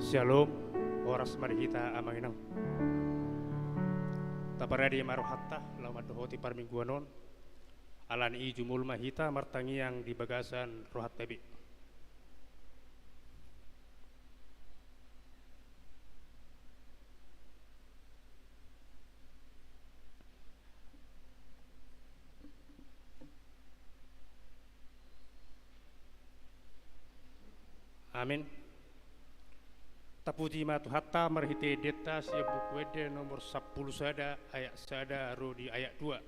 Shalom, oras marihita amanginang. Taparadi maruhatta lama dohoti parmingguanon. Alan i jumul mahita martangi yang di bagasan rohat tebi. Amin. Tapuji matu hatta marhite deta siya bukwede nomor 10 sada ayat sada rodi ayat 2.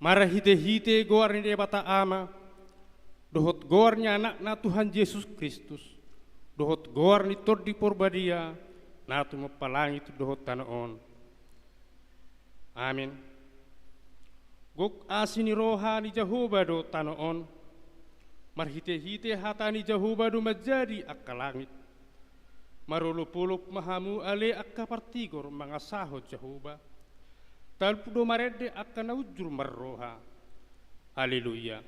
Mara hite-hite goarni de bata ama, dohot goarnya anak na Tuhan Yesus Kristus, dohot goarni tod di porbadia, na tu mapalangi tu dohot tanaon. Amin. Gok asini rohani Jehovah do tanaon, mar hite-hite hatani Jehovah do menjadi akkalangit. Marulupulup mahamu ale akkapartigor mangasaho Jehovah. Talpudo marede akan ujur marroha. Haleluya.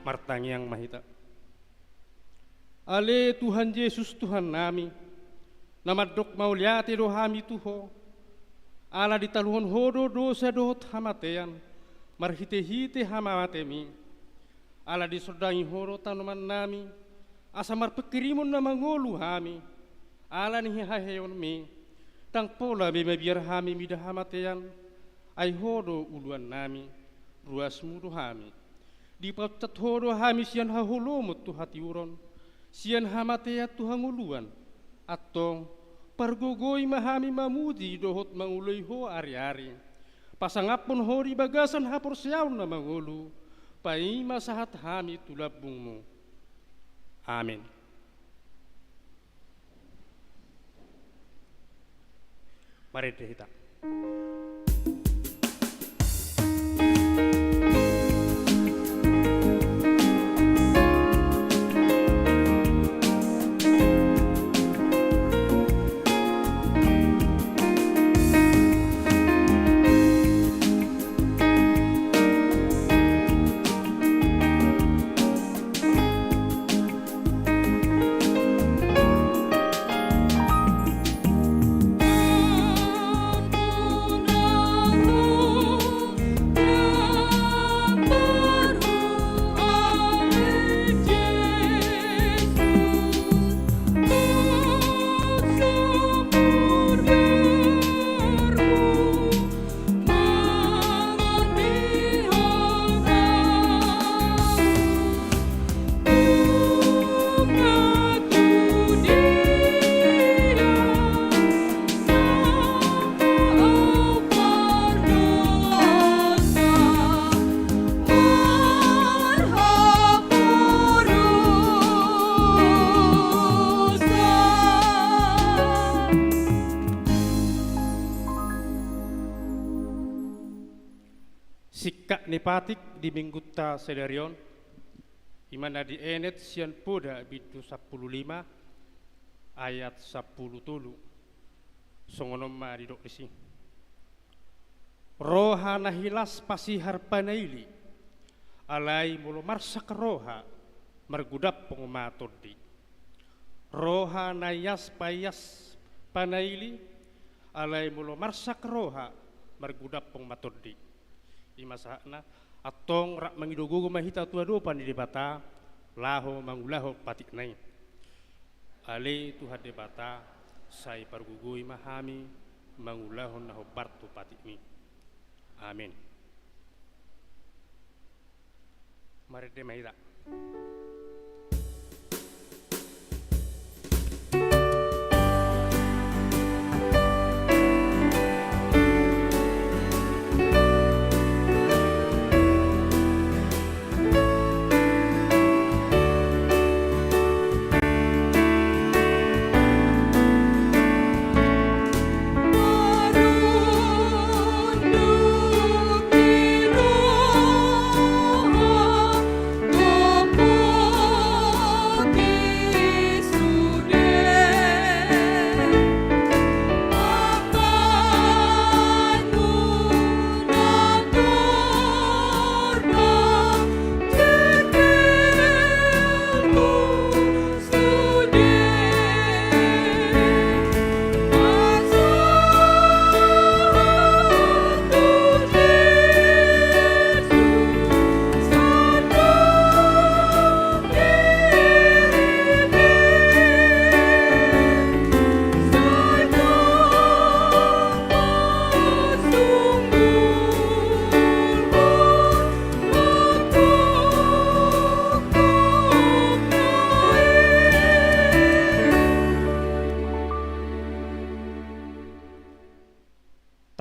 Martangi yang mahita. Ale Tuhan Yesus Tuhan nami. Namadok mauliati rohami tuho ala ditaluhon hodo dosa dohot hamatean marhite-hite hamamatemi ala disodangi horo tanuman nami asamar pekirimun na mangolu hami ala nihi haheon mi tang pola be biar hami mida hamatean ai hodo uluan nami ruas mudo hami di patat hodo hami sian hahulomut tu hati uron sian hamatea Tuhan uluan atau pargogoi mahami mamudi dohot manguloi ho ari-ari pasangapun hori bagasan hapor siaun na mangulu pai masahat hami tulabungmu. Amin. Mari kita depatik di mingguta sedarion imana di enet sian poda bidu 15 ayat 10 tulu songonom ma di dok isi roha nahilas pasihar panaili alai mulo marsak roha margudap pengumatodi roha nayas payas panaili alai mulo marsak roha margudap pengumatodi imasahna atong rak mangidogogo mahita tua dopan di debata laho mangulaho patik nai ale tuha debata sai pargugui mahami mangulaho naho bartu patik mi amin mari de mahita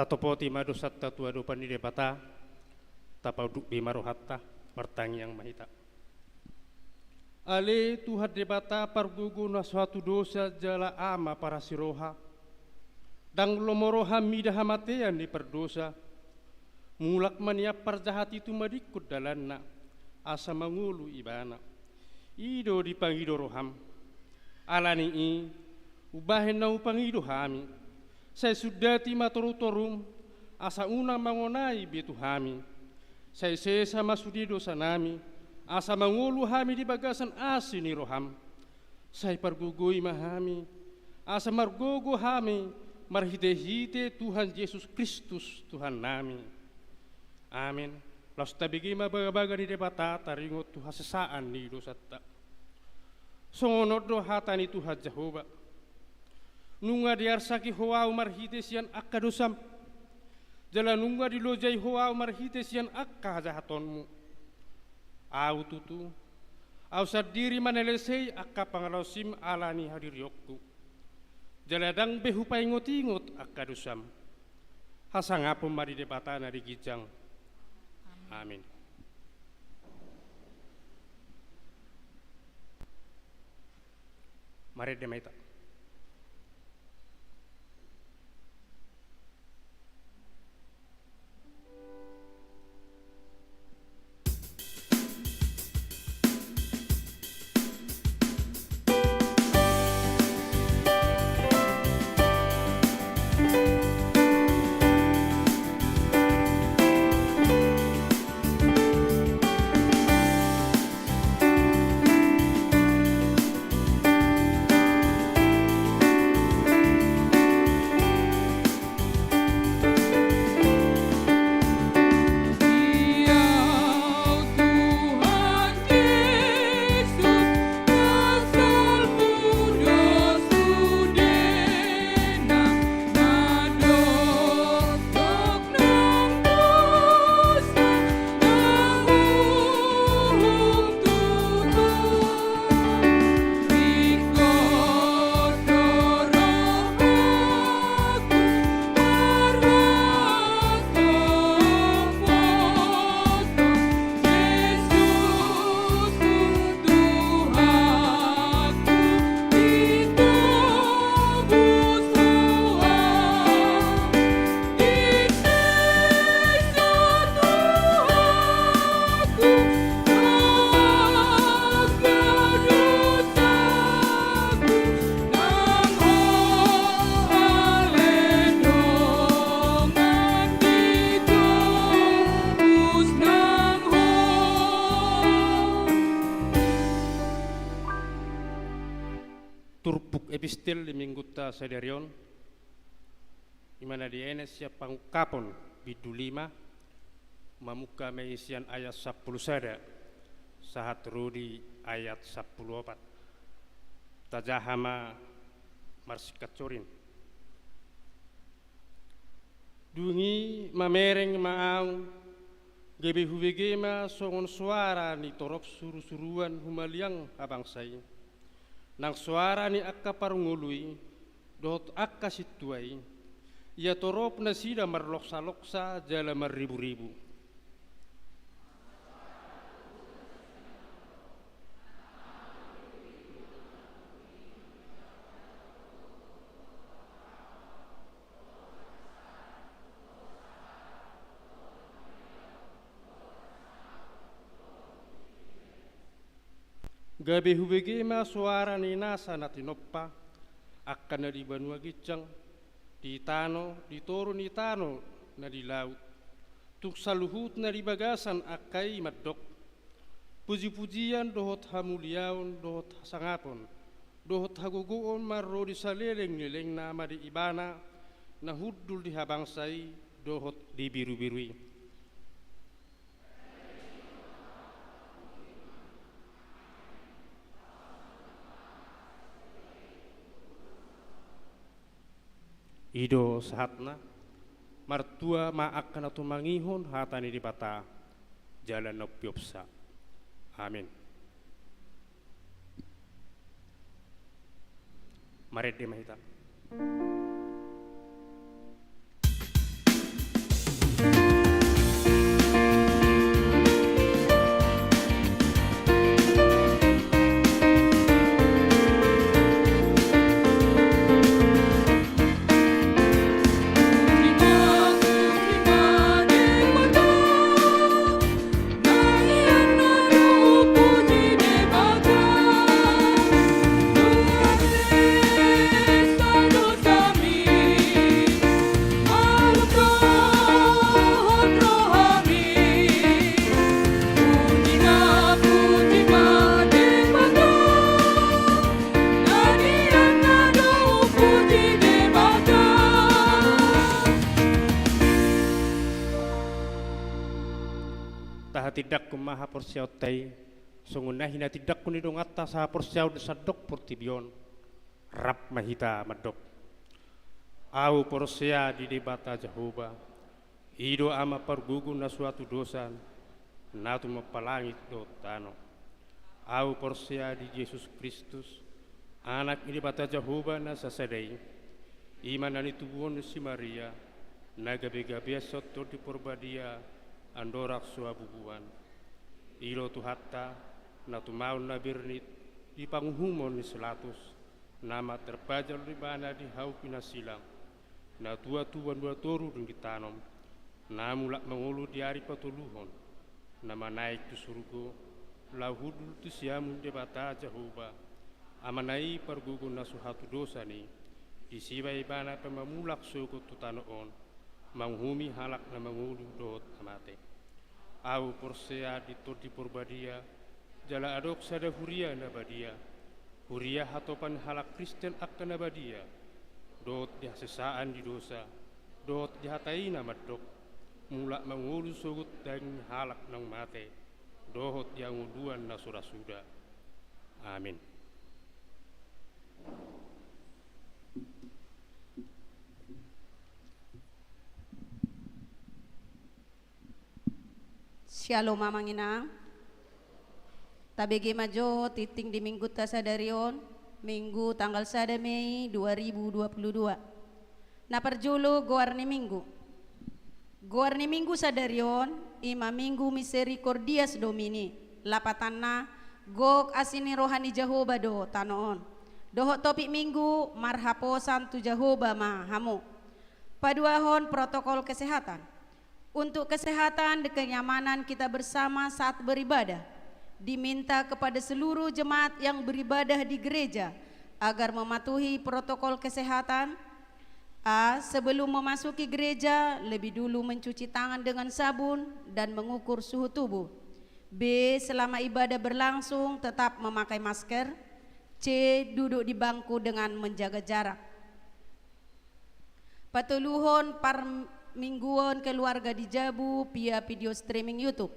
tatopoti madosat tatua dopan di debata tapauduk bimarohatta pertang yang mahita ale tuhat debata pargugu na suatu dosa jala ama para siroha dang lomoroha midah hamatean di perdosa mulak maniap parjahat itu madikut dalanna asa mangulu ibana ido dipangido roham alani i ubahen na upangido hami saya sudah tima toru-torum asa una mangonai betu hami saya sesa masudi dosa nami asa mangulu hami di bagasan asini roham saya pargugui mahami asa margogo hami marhite-hite Tuhan Yesus Kristus Tuhan nami amin las tabigi mabaga di debata taringot Tuhan sesaan ni dosa tak songonod do hatani Tuhan Jehovah nunga diarsaki hoa umar hitesian akka dosam jala nunga dilojai hoa umar hitesian akka jahatonmu au tutu au sadiri manelesei akka pangalosim alani hadir yokku jala dang behu paingot-ingot akka dosam hasangapum mari debata nari gijang amin mari demaita turbuk epistil di mingguta sadarion imana di enes siap pangkapon bidu 5 mamuka meisian ayat 10 sada sahat rudi ayat 14 tajahama marsikat corin dungi mamereng maau gebe hubegema songon suara ni torop suru-suruan humaliang abang sai nang suara ni akka parungului dot akka situai ia torop na sida marloksa-loksa jala maribu-ribu gabe hubegema suara ni nasa na tinoppa akan na di banua gicang di tano di toru ni tano na di laut tuk saluhut na di bagasan akai madok puji-pujian dohot hamuliaun dohot sangapon dohot haguguon marro di saleleng nileng nama di ibana na hudul di habangsai dohot di biru-birui ido sahatna martua maakkan atau mangihon hatani di bata jalan nopiopsa amin maret de mahita tidak kumaha porsiaw tay sungunah hina tidak kunidong atas sa porsiaw desadok portibion rap mahita madok au porsia di debata Jehovah ido ama pergugun na suatu dosa natu mapalangit do tano au porsia di Yesus Kristus anak di debata Jehovah na sasadai iman ani tubuhon si Maria nagabe-gabe soto di porbadia andorak suabubuan ilo tu hatta na tumaun na birnit di panguhumon ni selatus nama terpajar di mana di hau pinasilang na tua-tuan dua toru dun ditanom na mulak mengulu di hari patuluhon nama naik tu surgo lahudul tu siamun debata Jehovah amanai pergugun na suhatu dosa ni isiba ibana pemamulak suku tu tanoon manghumi halak na mangulu dot amate au porsea di porbadia jala adok sada huria na badia huria hatopan halak Kristen akan na badia dot di hasesaan di dosa dot di hatai na madok mulak mangulu sugut dan halak nang mate dohot yang uduan na surasuda amin. Shalom mamangina. Tabegi majo titing di minggu tasadarion minggu tanggal 1 Mei 2022. Na perjulu goarni minggu sadarion ima minggu misericordias domini lapatanna gok asini rohani Jehovah do tanoon doho topik minggu marhaposan tu Jehovah ma hamu paduahon protokol kesehatan. Untuk kesehatan dan kenyamanan kita bersama saat beribadah, diminta kepada seluruh jemaat yang beribadah di gereja agar mematuhi protokol kesehatan. A. Sebelum memasuki gereja, lebih dulu mencuci tangan dengan sabun dan mengukur suhu tubuh. B. Selama ibadah berlangsung, tetap memakai masker. C. Duduk di bangku dengan menjaga jarak. Patuluhon par mingguon keluarga di Jabu via video streaming YouTube.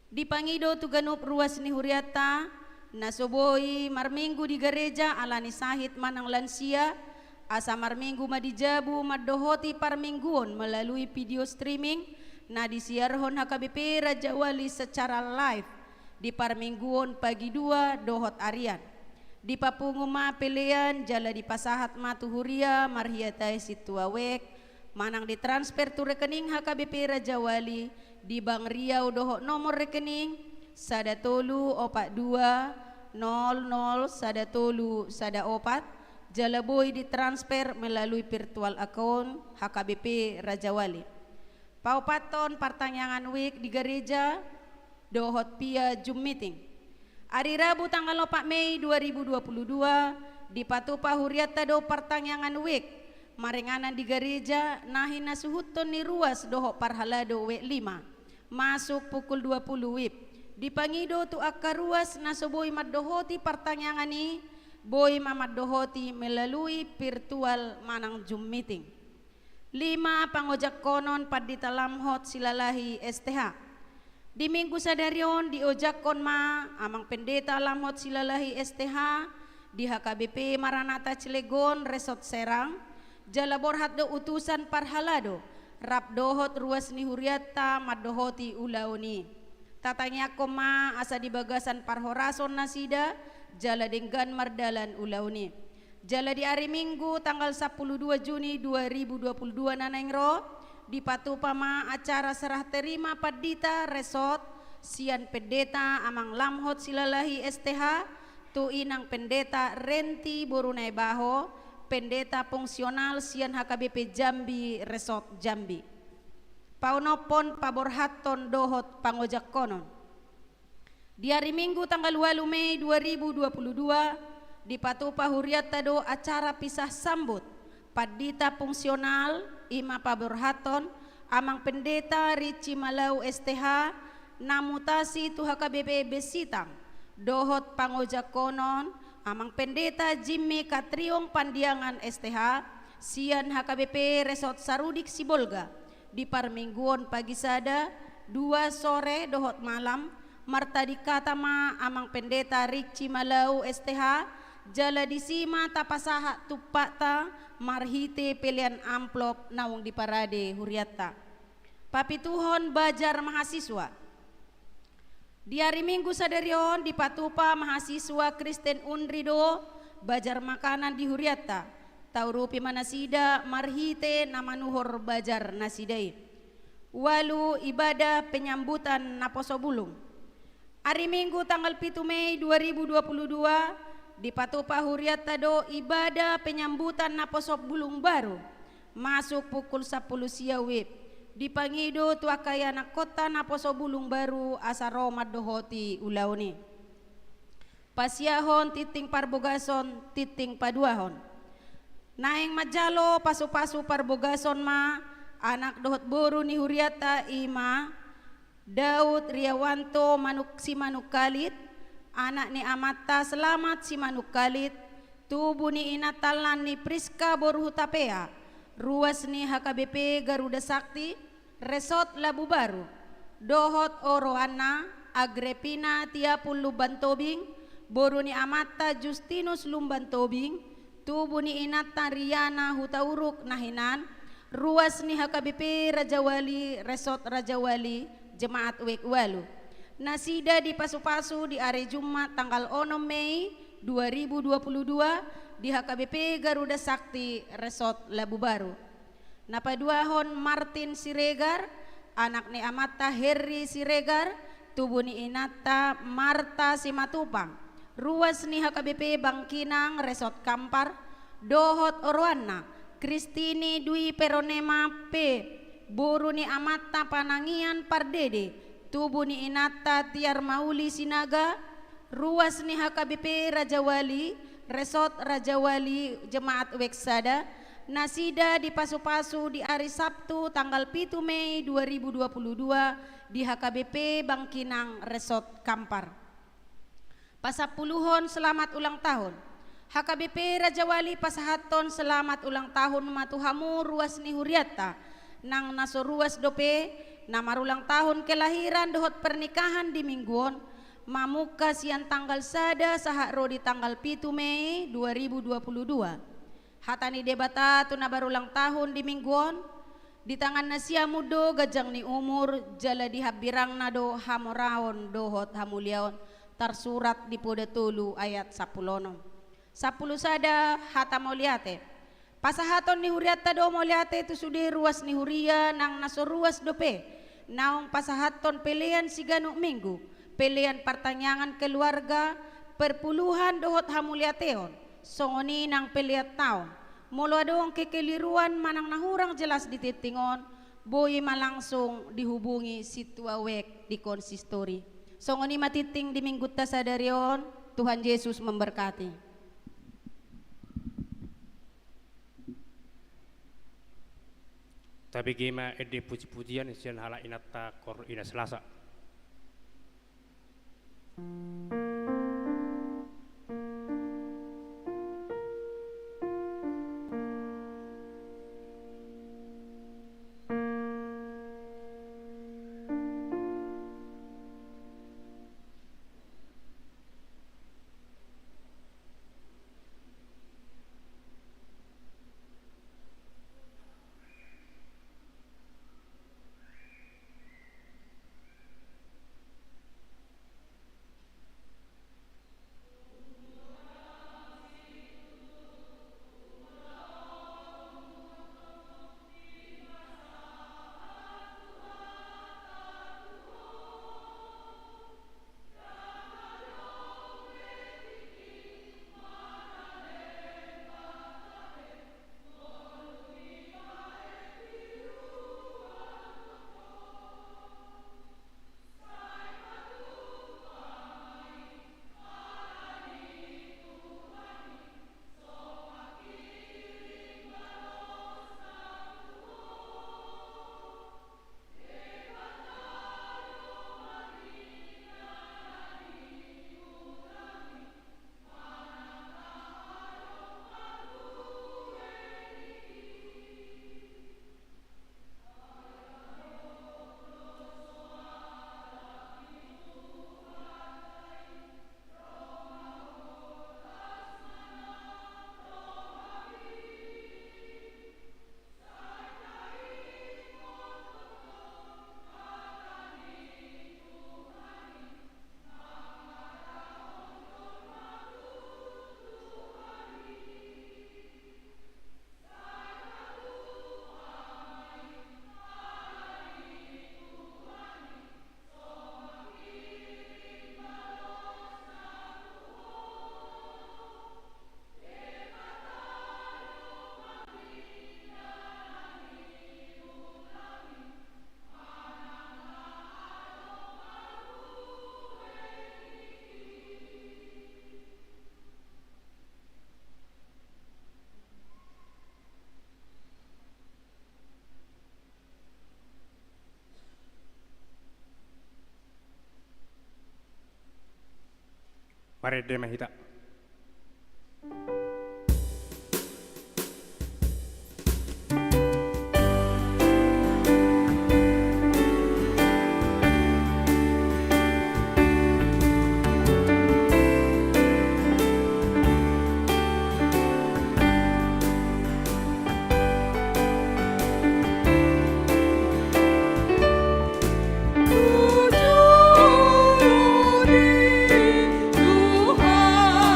Di Pangido tuganup ruas ni Huriata nasoboi marminggu di gereja alani sahit manang lansia asa marminggu madijabu madohoti parmingguon melalui video streaming na disiarhon HKBP Raja Wali secara live di parmingguon pagi 2 dohot arian di papunguma pelean jala di pasahat matuhuria marhiatai situawek manang ditransfer tu rekening HKBP Raja Wali di Bank Riau dohot nomor rekening sada tolu opat 2 00 sada tolu sada opat jala boy ditransfer melalui virtual account HKBP Raja Wali. Paupaton pertanyaan week di gereja dohot via Zoom meeting. Hari Rabu tanggal 4 Mei 2022 di Patupa Huriata do pertanyaan week marenganan di gereja nahina suhuton ni ruas dohot parhalado week 5 masuk pukul 20 WIB. Di Pangido tu akaruas nasoboy maddohoti pertanyaan ni boy mamaddohoti melalui virtual manang Zoom meeting. 5 pangojak konon padita lamhot silalahi STH. Di minggu sadarion di ojak konma amang pendeta lamhot silalahi STH di HKBP Maranatha Cilegon Resort Serang jala borhat do utusan parhalado rap dohot ruas ni Huriata maddohoti ulauni. Tatanya koma asa di bagasan parhorason nasida jala denggan mardalan ulauni. Jala di hari Minggu tanggal 12 Juni 2022 nanengro di Patupama acara serah terima padita resort sian pendeta amang lamhot silalahi STH tu inang pendeta Renti Borunai Baho pendeta fungsional sian HKBP Jambi Resort Jambi. Paunopon paborhaton dohot pangojak konon. Di hari Minggu tanggal 8 Mei 2022 di Patupa Huriata do acara pisah sambut padita fungsional ima paborhaton amang pendeta Rici Malau STH namutasi tu HKBP Besitang dohot pangojak konon amang pendeta Jimmy Katriong Pandiangan STH sian HKBP Resort Sarudik Sibolga di parmingguon pagi sada 2 sore dohot malam marta dikatama amang pendeta Rici Malau STH jala disima tapasaha tupata marhite pilihan amplop naung di parade Huriata. Papituhon bajar mahasiswa. Di hari Minggu sadarion di Patupa mahasiswa Kristen Unrido bajar makanan di Huriata. Taurupi manasida marhite namanuhor bajar nasidai. Walu ibadah penyambutan naposo bulung. Hari Minggu tanggal 7 Mei 2022 di Patupa Huriata do ibadah penyambutan naposo bulung baru masuk pukul 10 siang WIB. Di Pangido tuakayana kota naposo bulung baru asaro maddohoti ulauni. Pasiahon titing parbogason titing paduahon. Naeng majalo pasu-pasu parbogason ma anak dohot boru ni Huriata ima Daud Riawanto manuk si manuk kalit anak ni Amata Selamat si manuk kalit tubuh ni Inatalan ni Priska boru hutapea ruas ni HKBP Garuda Sakti Resort Labu Baru dohot Oroana Agrepina Tiapul Lumban Tobing boru ni Amata Justinus Lumban Tobing tubuh ni Inata Riana Hutauruk Nahinan ruas ni HKBP Raja Wali Resort Raja Wali Jemaat Wek Walu. Nasida di pasu-pasu di hari Jumat tanggal 6 Mei 2022 di HKBP Garuda Sakti Resort Labu Baru. Napaduahon Martin Siregar anak ni Amata Heri Siregar tubuh ni Inata Marta Simatupang ruas ni HKBP Bangkinang Resort Kampar dohot Orwana Kristini Dwi Peronema P boru ni Amata Panangian Pardede tubuh ni Inata Tiar Mauli Sinaga ruas ni HKBP Raja Wali Resort Raja Wali Jemaat Weksada. Nasida di pasu-pasu di hari Sabtu tanggal 7 Mei 2022 di HKBP Bangkinang Resort Kampar. Pasapuluhon selamat ulang tahun. HKBP Raja Wali pasahaton selamat ulang tahun matuhamu ruas ni huriata nang naso ruas dope nama ulang tahun kelahiran dohot pernikahan di mingguon mamuka sian tanggal sada sahak ro di tanggal 7 Mei 2022. Hatani debata tuna baru ulang tahun di mingguon di tangan nasia mudo gajang ni umur jala dihabirang nado hamoraon dohot hamuliaon tersurat di poda tulu ayat 10. 10 sada hata moliate pasahaton ni huriata do moliate tu sudi ruas ni huria nang naso ruas dope naong pasahaton pilihan siganu minggu pilihan pertanyaan keluarga perpuluhan dohot hamuliateon songoni nang pilihat taon molo adong kekeliruan manang nahurang jelas dititingon boy malangsung dihubungi situawek di konsistori songoni matiting di minggu tasadarion. Tuhan Yesus memberkati. Tapi gema ede puji-pujian sian hala inata kor ina selasa. Mari dema hita. Tuhan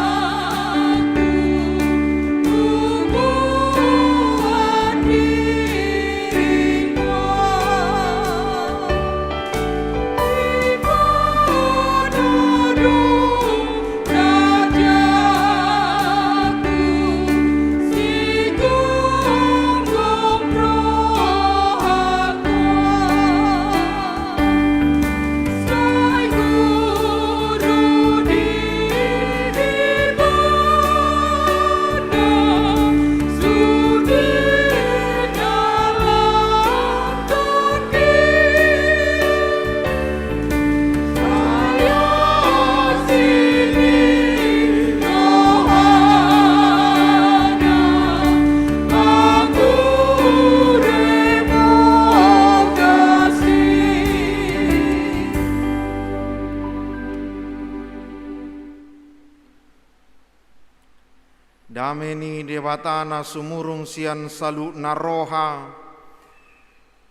dameni debatana sumurung sian salu naroha,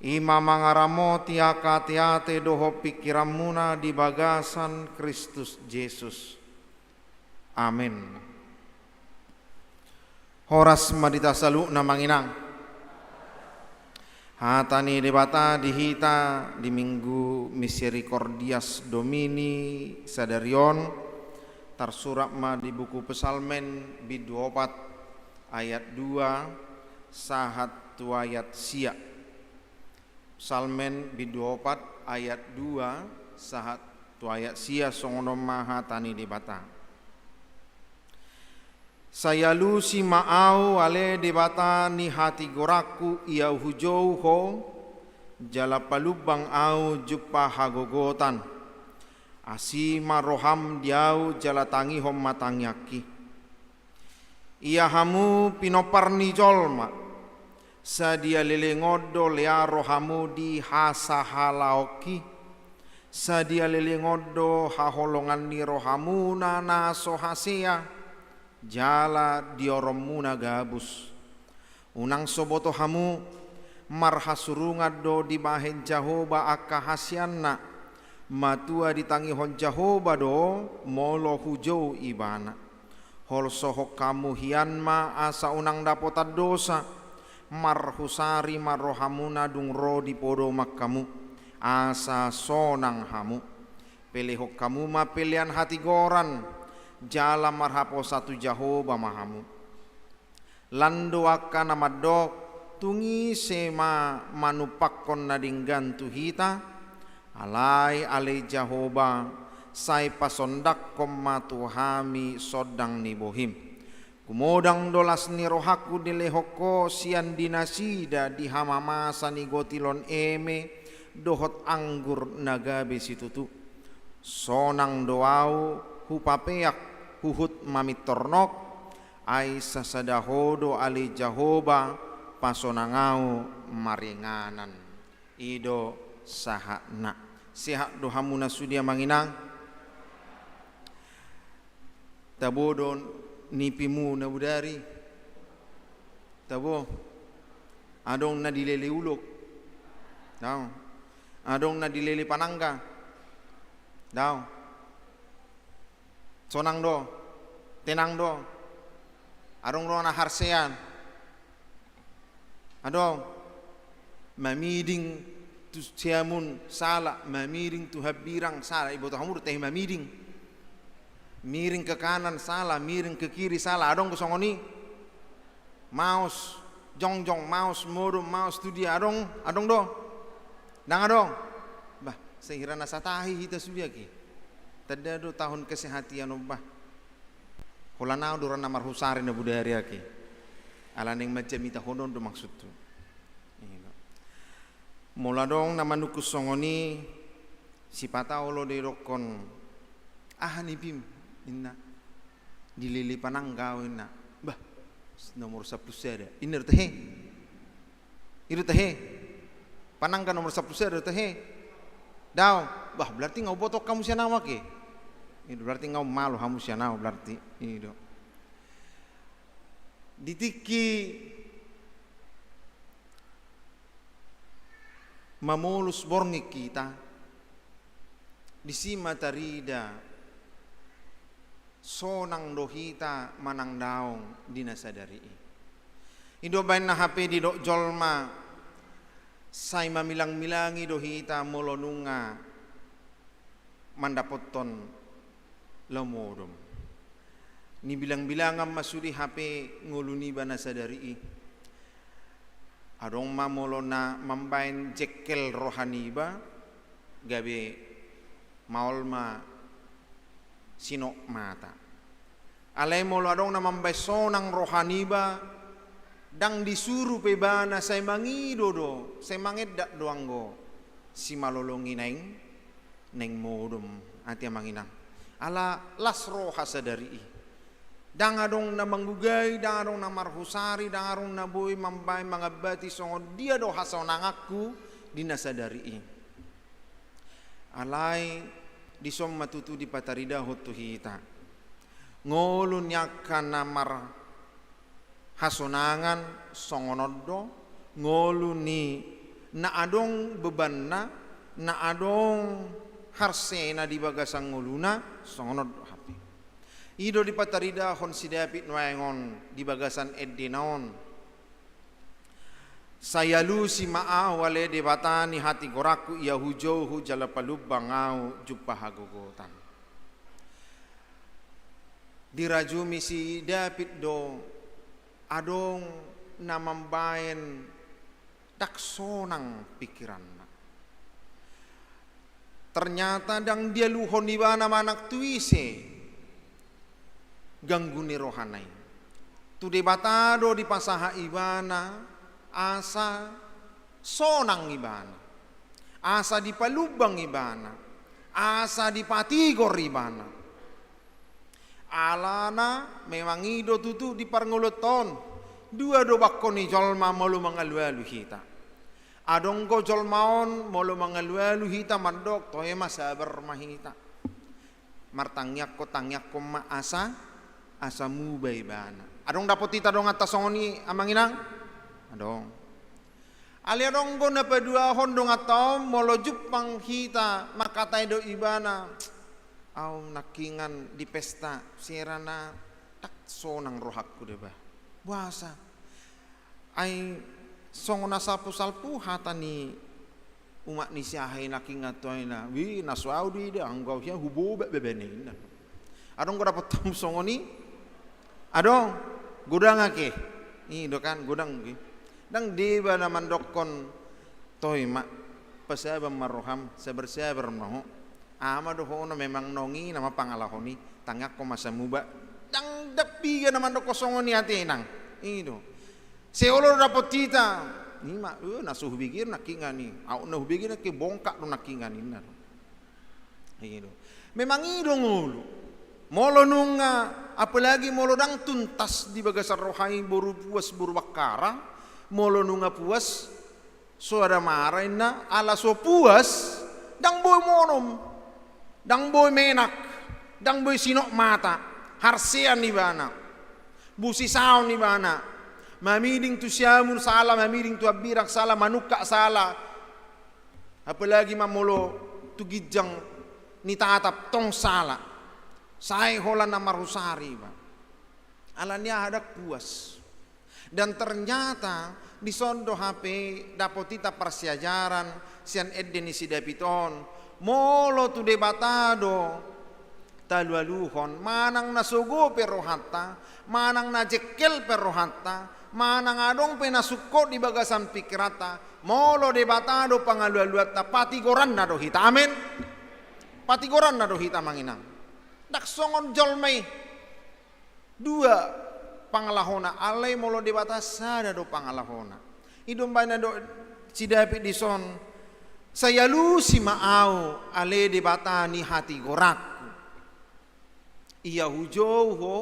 ima mangaramoti akatiate doho pikiramuna di bagasan Kristus Yesus. Amin. Horas madita salu na manginang. Hatani debata dihita di Minggu Misericordias Domini Sadarion tersurat ma di buku Pesalmen bid 24 ayat 2 sahat tu ayat sia. Pesalmen bid 24 ayat 2 sahat tu ayat sia songono maha tani debata. Saya lu si maau ale debata ni hati goraku ia hujau ho jala palubang au jupa hagogotan asima roham diau jala tangi hom matangyaki ia hamu pinopar ni jolma sadia lelengodo lea rohamu di hasahalaoki sadia lelengodo haholongan ni rohamu nana sohasea jala dioromuna gabus unang soboto hamu marhasurungat do di bahen Jahoba akahasyanna matua ditangi hon Jahoba do molo hujau ibana hol sohok kamu hianma asa unang dapota dosa marhusari marrohamuna dung ro di podo makamu asa sonang hamu pelehok kamu ma pelian hati goran jala marhapo satu Jahoba mahamu lando akan amadok tungi sema manupakkon nadinggan tuhita alai ale Jahoba sai pasondak koma tuhami sodang ni bohim kumodang dolas ni rohaku dilehoko sian dinasida di hamamasa ni gotilon eme dohot anggur nagabe situtu sonang doau hupapeak huhut mamitornok ai sasadahodo ali Jahoba pasonangau maringanan ido sahakna sehat dohamuna sudia manginang tabodon nipimu na budari tabo adong na dilele ulok daw adong na dilele panangga daw sonang do, tenang do, arong do na harsean, adong mamiding tu siamun sala, mamiding tu habirang sala, ibu tu hamur teh mamiding, miring ke kanan sala, miring ke kiri sala, adong kusongoni, maus, jongjong, maus, modum, maus tu dia, adong do, dang adong, bah, sehira nasatahi hita sudia ki. Tadado tahun kesehatian obah holanau duran namar husari na budari aki alaning macam ita honon do maksud tu moladong namanuku songoni si pataulo de rokon ahani bim inna dilili pananggau inna bah nomor 10 sada inner teh iru teh panangga nomor 10 sada teh daw bah berarti ngau botok kamu siana wake itu berarti ngau malu kamu siana berarti itu ditiki mamulus borngi kita disima tarida sonang dohita manang daong dinasadari indo bain na HP di dok jolma sai mamilang-milangi dohita molonunga mandapoton lamodom ni bilang-bilangan masudi HP nguluni bana sadari adong mamolona mambain jekel rohaniba gabe maolma sinok mata alai molo adong na mambai sonang rohaniba dang disuruh pebana saya mangido do saya mangedak doanggo si malolongi neng modum ati manginang ala las roha sadari dang adong na manggugai dang adong na marhusari dang adong na boy mambay mangabati songon dia do hasonangaku dinasadari alai disom matutu di patarida hotu hita ngolun yakan namar hasonangan songonoddo ngolu ni na adong bebanna na adong harsena di bagasang ngoluna songonoddo hape ido di patarida hon sidapit nuayangon di bagasan eddinaon sayalu si maa wale debatani hati goraku ia hujauhu jala palubang au jumpa hagogotan dirajumi si David do adong namambayan daksonang pikiran. Ternyata dang dia luhon di bana manak tuise gangguni rohanai. Tu debatado di pasaha ibana asa sonang ibana. Asa di palubang ibana. Asa di patigor ibana. Alana memang ido tutu di parnguluton dua do bakkoni jolma molu mangalu-alu hita adong ko jolmaon molu mangalu-alu hita mandok toye masabar mahita martangyak ko ma asa mubay bana adong dapot hita dong atas songoni amanginang adong ali adong ko na padua hondong ataw molo jupang hita makatay do ibana aw nakingan di pesta sirana takso ng rohakku diba buasa ay song nasapu-salpu hata ni umat ni siyahay nakingat to ay na wi naswaw di da anggaw siya hubo bebenin adong ko dapat tam songo ni adong gudang ake ni do kan gudang ki dang di ba naman dokon toy ma pasabam maroham sabar maho ama dohono memang nongi nama pangalahoni tangak ko masamuba dang dapi naman do kosongo ni ate nang ido seolo dapat tita ni ma nasuhubigir nakingani au na hubigir ke bongkak do nakingani na ido memang ido ngulu molo nunga apalagi molo dang tuntas di bagasar rohai buru puas buru bakara molo nunga puas suara marain na ala so puas dang boy monom dang boy menak, dang boy sinok mata, harsean ni bana, busi saon ni bana, mamiding tu siamun salah, mamiding tu abirak salah, manukak salah, apalagi mamolo tu gijang ni tatap tong salah, say holan na marusari ba, alanya hadak puas, dan ternyata di sondo HP dapotita persiajaran sian edden isi dapiton. Molo tu debatado talualuhon manang nasugo pero hatta manang najekkel pero hatta manang adong penasuko di bagasan pikirata molo debatado pangalualuata patigoran na do hita amen patigoran na do hita manginang daksongon jolmay dua pangalahona alay molo debata sada do pangalahona idom na do si David dison saya lu si maau ale debatani hati gorakku iya hujau ho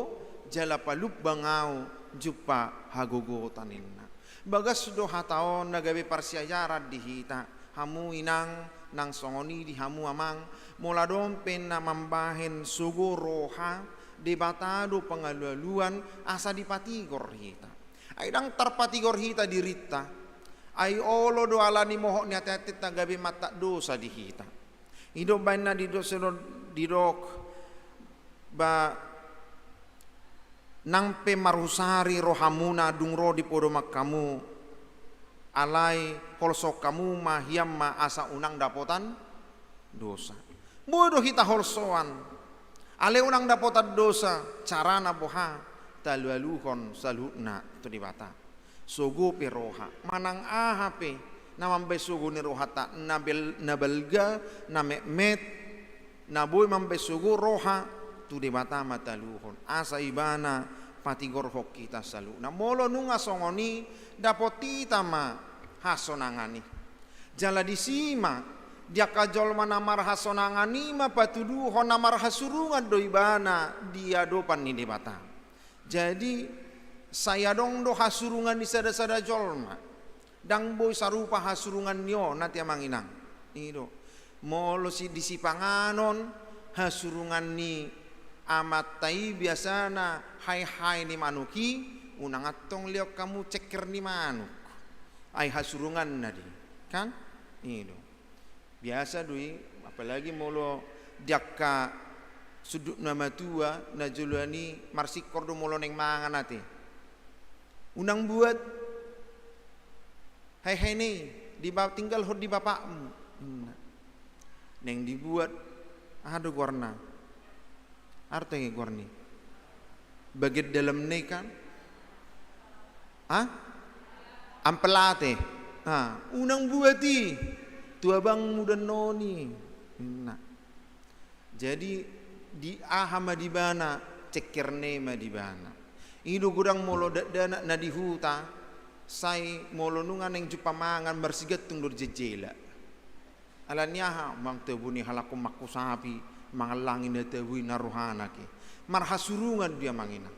jala palup bangau jupa hagogotaninna bagas do hataon nagabe parsiajaran di hita hamu inang nang songoni di hamu amang mula dompen na mambahen sugo roha debatado pangalualuan asa dipatigor hita aidang terpatigor hita dirita ay olo do alani mohok ni hati-hati tagabi mata dosa di hita ido baina di dosa di dok ba nang pe marusari rohamuna dungro di podo makamu alai holso kamu mahiam ma asa unang dapotan dosa bodo hita holsoan ale unang dapotan dosa carana boha talualuhon salutna tu dibata sugu peroha manang ahape namambe sugu ni rohata nabelga namet naboy mambe sugu roha tu debata mataluhon asa ibana patigor hok kita salu na molo nunga songoni dapotita ma hasonangani jala disima dia kajol manamar hasonangani ma patuduhon namar hasurungan do ibana dia dopan ni debata jadi saya dong do hasurungan di sada-sada jolma dang boy sarupa hasurungan nyo nanti amanginang ido molo si disipanganon hasurungan ni amat tai biasana hai ni manuki unang atong liok kamu ceker ni manuk ay hasurungan na di kan itu biasa dui apalagi molo diakka sudut nama tua na julani marsikor do molo neng mangan ate unang buat hai nih tinggal hod di bapakmu neng dibuat ada warna artinya warni bagian dalam nih kan ampelate unang buati tua bang muda noni nah jadi di ahama di bana cekerne ma di bana ido gudang molo dana na di huta sai molo nungan yang jupa mangan bersigat tunggur jejela alanya mang tebuni halakum makku sapi mangalangin na tebuin naruhana ke marhasurungan dia mangina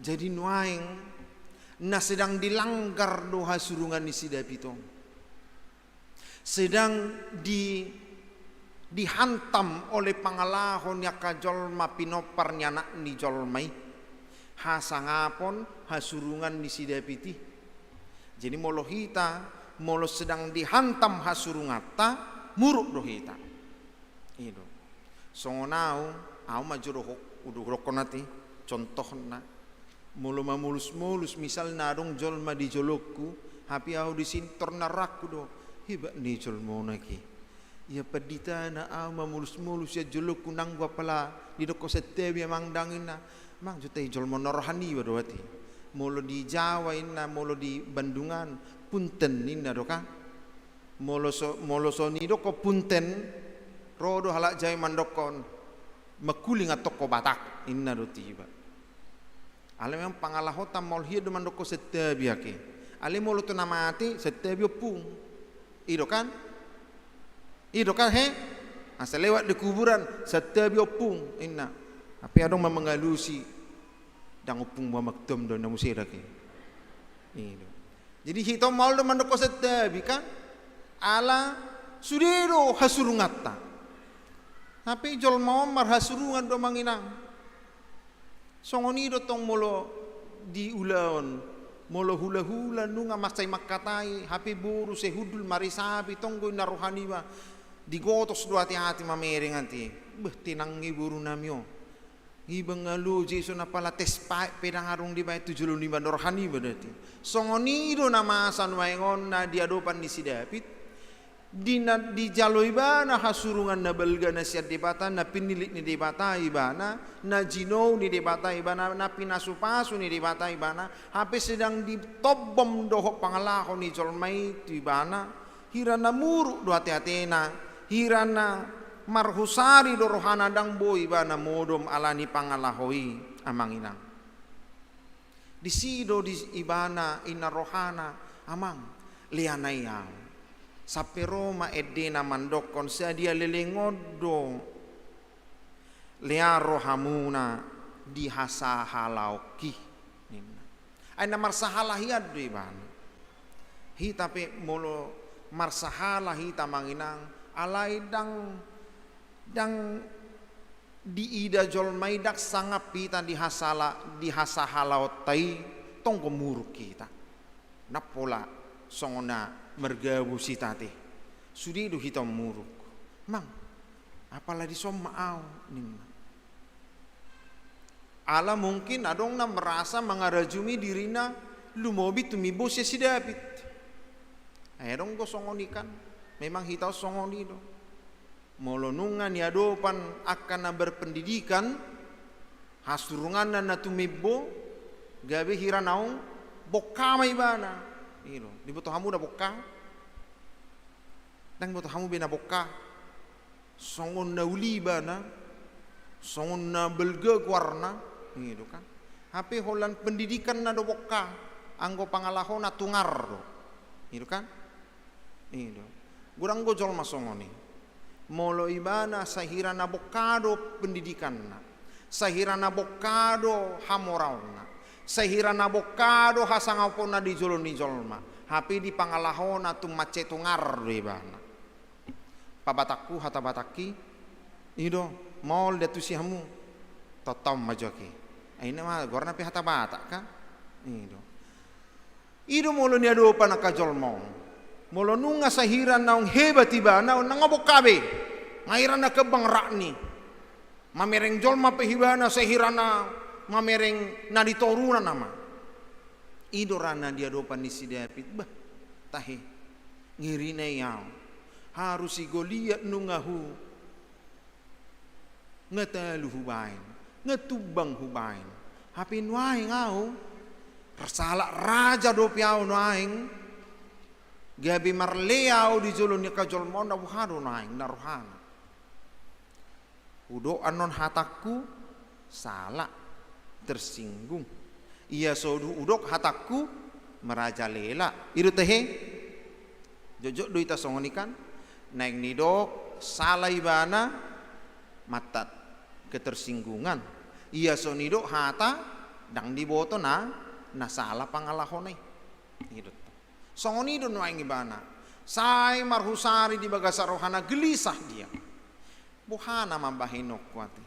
jadi nuaing na sedang dilanggar doha surungan ni sidapitong sedang dihantam oleh pangalahon ya kajolma pinopar nyanak ni jolmai hasangapon hasurungan ni sidapiti jadi molo hita molo sedang dihantam hasurungata muruk dohita itu songonau au majurohok uduh rokonati contohna mulu mulus misal nadong jolma di jolokku hapi au di sintor narakku do hiba ni jolmo naki ya pedita na au mulus ya jolokku nang gua pala di doko setebi mang dangina mang jutai jolmo norohani wadowati mulu di Jawa inna mulu di Bandungan punten inna doka molo so ni doko punten rodo halak jai mandokon makuling atoko Batak inna do tiba ale memang pangalahota mol hidu mandoko setebi ake ale molo to namati setebi opung ido kan he asal lewat di kuburan setebi opung inna tapi adong memengalusi dang opung wa maktum do na musira ke ido jadi hito mol do mandoko setebi kan ala sudiro hasurungatta tapi jol mau marhasurungan do manginang songoni do tong molo di ulaon molo hula-hula nunga masai makatai hapi buru sehudul marisabi tonggo naruhani ba digotos do hati-hati mamering anti tinangi buru namyo ibang alu jesu na pala tespa pedang arung di bay 75 naruhani ba dati songoni do namasan waingon na diadopan di sidapit di jaloi bana hasurungan na belga na siat debata na pinilit ni debata ibana na jino ni debata ibana na pinasupasu ni debata ibana hape sedang ditobom dohok pangalaho ni jolmai ibana hirana muruk do hati-hatena hirana marhusari do rohana dang boy ibana modom alani pangalahoi amanginang disido di ibana ina rohana amang lianayang sape Roma edena mandokon sadia lelengodo lea rohamuna di hasahalauki ay na marsahala hiad do iban hi tapi molo marsahala hita manginang alay dang di ida jolmay dak sangap kita di hasahalaw tay tong kumuruk kita napola songona mergabu si tate sudi do hitam muruk mang apalagi sommaaw ninna ala mungkin adong na merasa mengarajumi dirina lumobi tumibo si David ayadong go songonikan memang hitau songoni do molonungan ya dopan akan na berpendidikan hasurungan na tumibo gabe hiranaung bokamay bana iro dibutuh hamu na bokka dang butuh hamu bina bokka songon na uliba na songon na belga warna iro kan hape holan pendidikan na do bokka anggo pangalaho na tungar do iro kan iro gurang go jol masongoni molo ibana sahira na bokkado pendidikan na sahira na bokkado hamorauna sehira na bokado hasangapon na di jolo ni jolma hapi di pangalahon na tumace tungar do ibana pabatakku hata bataki ido mol de tusihamu totom majoki aina mah gorna pi hata batak kan Ido molo ni ado pa nakajolmong. Molo nunga sahiran naong hebat iba naong nangabok kabe. Ngairan na kabang rakni. Mamereng jolma pehibana sahiran na mamereng na ditoruna nama. Ido rana dia ado pa ni si David. Bah, tahe. Ngiri na yaw. Harus si Goliat nungahu. Ngatalu hubain, ngatubang hubain. Hapin waing au, rasala raja do piao naing, gabi marleau di julun ni kajolmon na buhado naing naruhana. Udo anon hatakku salah tersinggung. Ia sodu udok hatakku merajalela. Iru tehe, jojok do ita songonikan, naing nidok salah ibana matat ketersinggungan. Ia sonido hata dang diboto na salah pangalahonay. Hidot. Songonido no ang ibana. Say marhusari di bagasarohana gelisah dia. Buhana mambahinok kuati.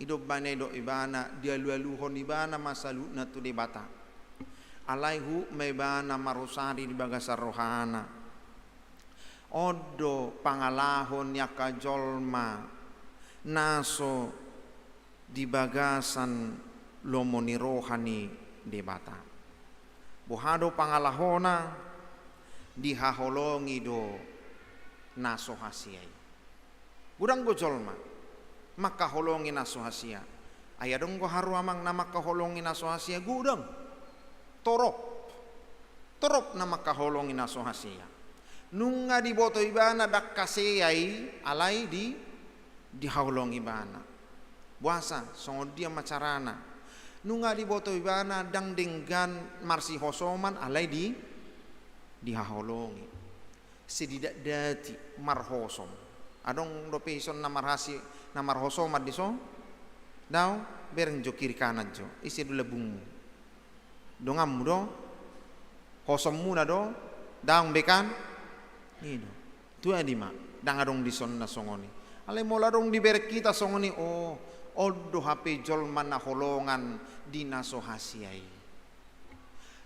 Ido banedo ibana dia lualuhon ibana masalu na tu debata. Alaihu mebana marhusari di bagasarohana. Odo pangalahon yakajolma naso di bagasan lomoni rohani debata. Buhado pangalahona dihaholongi do naso hasiai. Gudang gojolma maka holongi naso hasia. Ayadong go haru amang na maka holongi naso hasia gudang. Torop na maka holongi naso hasia. Nunga di boto ibana dak kaseyai alai di haulong ibana. Buasa songod dia macarana. Nunga di boto ibana dang denggan marsi hosoman alai di haulongi. Sedidak dati marhosom. Adong do peson na marhosomat di so. Daw bereng jo kiri kanan jo. Isi do lebungmu. Dongamu do. Hosommu na do. Daong bekan. Ido. Tu adima dang adong di son na songoni. Ale mola dong di berek kita songoni odo HP jolman na holongan di naso hasiai.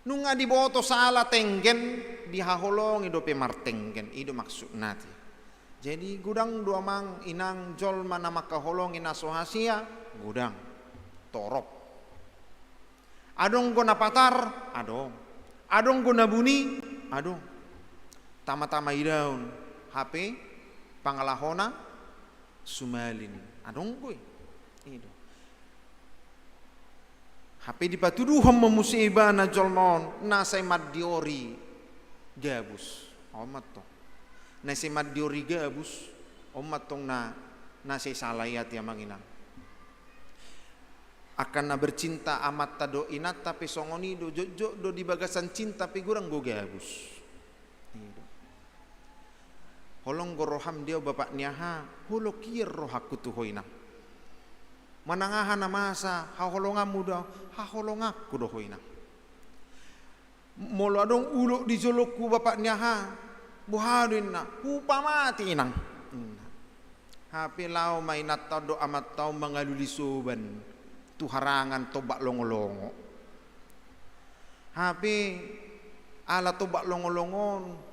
Nunga di boto salah tenggen di haholongi do pe martenggen ido maksud nati. Jadi gudang dua mang inang jolman na makaholongi naso hasia gudang torop. Adong gona patar adong. Adong gona buni adong. Tama-tama idaun HP pangalahona sumalin adong gue itu HP dipatuduhom memusiba na jolmon nasay maddiori gabus omat to nasay maddiori gabus omat tong na nasay salayat ya manginang akan na bercinta amat tado inat tapi songoni do jojo do di bagasan cinta tapi gurang go gabus holong goroham dia bapak niaha holo kier rohaku tu hoina manangaha na masa haholongamu do haholongaku do hoina molo adong ulo di jolokku bapak niaha buhaduin na upamati inang hape lau mainat tado amat tau mangaluli soban tu harangan tobak longo-longo hape ala tobak longo-longon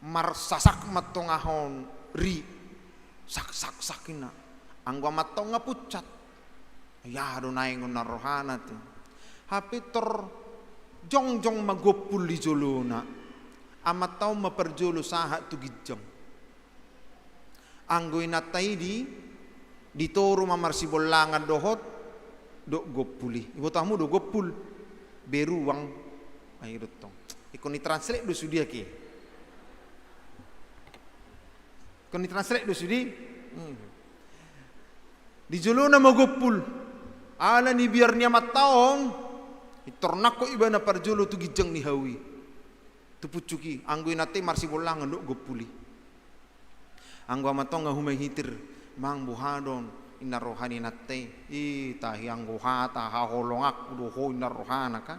marsasak matongahon ri sak-sak-sakina anggo matong ngapucat ya do naingon na rohana ti hape tor jongjong magopul di jolona amat tau maperjolo saha tu gijjang anggo inatai di toro mamarsi bolangan dohot do gopuli ibu tamu do gopul beruang ay dotong ikon translate do sudia ki kon translate do sudi di jolona magopul ala ni biar niamat taong itornak ko iba na parjolo tu gijang ni hawi tu pucuki anggo inate marsi bolangan do gopuli anggo amatong ngahumay hitir mang buhadon ina rohani nate tahi anggo hata haholongak do ho ina rohana ka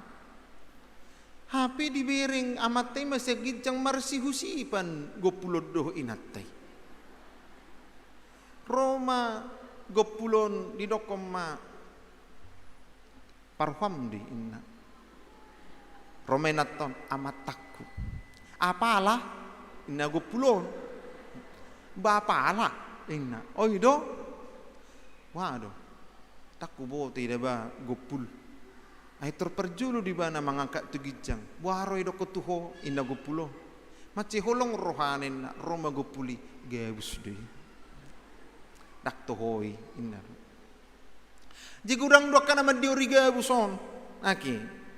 hape di bereng amate masagijang marsi husipan gopulod do inate Roma gopulon di dokoma parfum di inna romenaton amatakku apalah inna gopulon bapala inna oido waduh takku bote daba gopul ai terperjulu di bana mangangkat tu gijang waro ido ketuho inna gopulo maci holong rohanen roma gopuli gabus deui dak tohoi inna jigurang dua kana madiori gabuson aki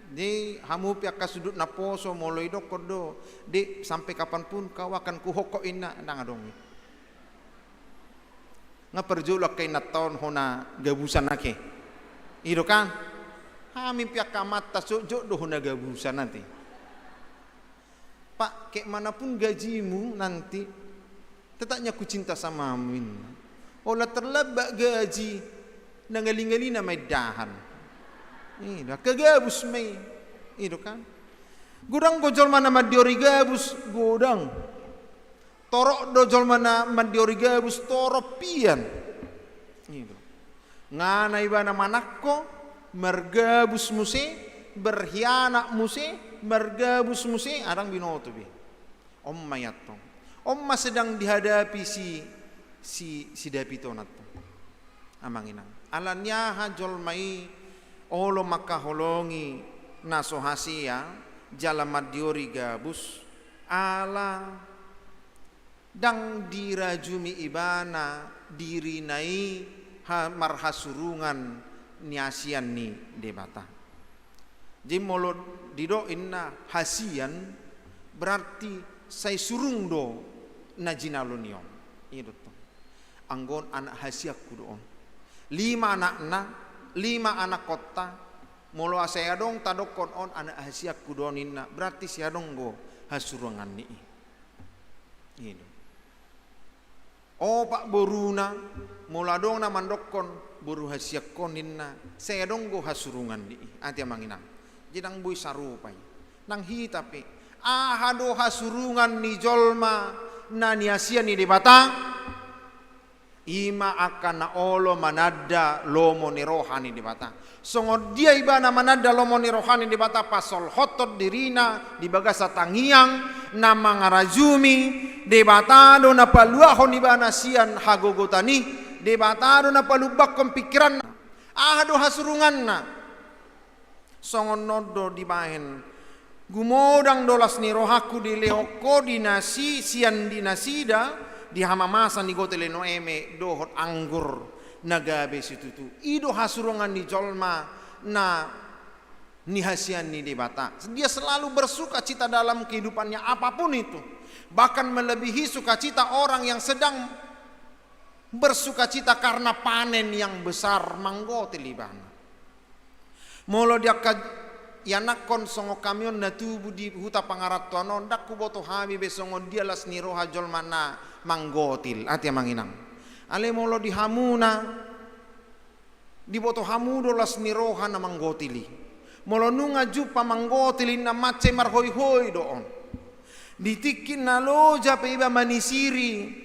di hamu piak kasudut na poso moloi do kodo di sampai kapanpun kau akan kuhoko inna nang adong ngaperjulak kay naton hona gabusan ake ido kan kami pihak kamat tasuk doh nagabusan nanti. Pak, kayak manapun gajimu nanti, tetapnya ku cinta sama amin. Olah terlebak gaji, nangaling-ngali na may dahan. Ida, kagabus may. Ida kan? Gudang gojol mana madiori gabus, gudang. Torok dojol mana madiori gabus, torok pian. Ida. Ngana iba na manakko, mergabus muse berkhianat muse mergabus muse arang binoto bi om mayatong omma sedang dihadapi si dapito nato amanginang alanya hajol mai olo makaholongi naso hasia jalan madiori gabus ala dang dirajumi ibana diri nai marhasurungan niasian ni debata. Jimolo dido inna hasian berarti saya surung do najinalonion. Itu tuh. Anggon anak hasiaku doon. 5 anak kota. Molo saya dong tadokon on anak hasiaku doon inna. Berarti saya dong go hasurungan ni. Itu. Oh Pak Boruna mula dong na mandokon buru hasiak koninna saya donggo hasurungan di ati amanginang jidang boy sarupai nang hitape ahado hasurungan ni jolma na niasia ni debata ima akan na olo manada lomo ni rohani debata songo dia ibana manada lomo ni rohani debata pasol hotot dirina di bagasa tangiang na mangarajumi debata do na paluahon ibana sian hagogotani debatado na palubak kong pikiran ahado hasurungan na songon nodo di bahen gumodang dolas ni rohaku di lehoko dinasi sian dinasida di hamamasa ni gotele noeme dohot anggur nagabe situtu ido hasurungan ni jolma na nihasian ni debata dia selalu bersuka cita dalam kehidupannya apapun itu bahkan melebihi sukacita orang yang sedang bersukacita karena panen yang besar manggo tilibana molo dia yanakon songo kamion na tubu di huta pangarat tono ndak kuboto hami be songo dia las ni roha jol mana manggotil ati manginang ale molo di hamuna di boto hamudo las ni roha na manggotili molo nunga jupa manggotili na mace marhoi hoi doon ditikin na loja pe iba manisiri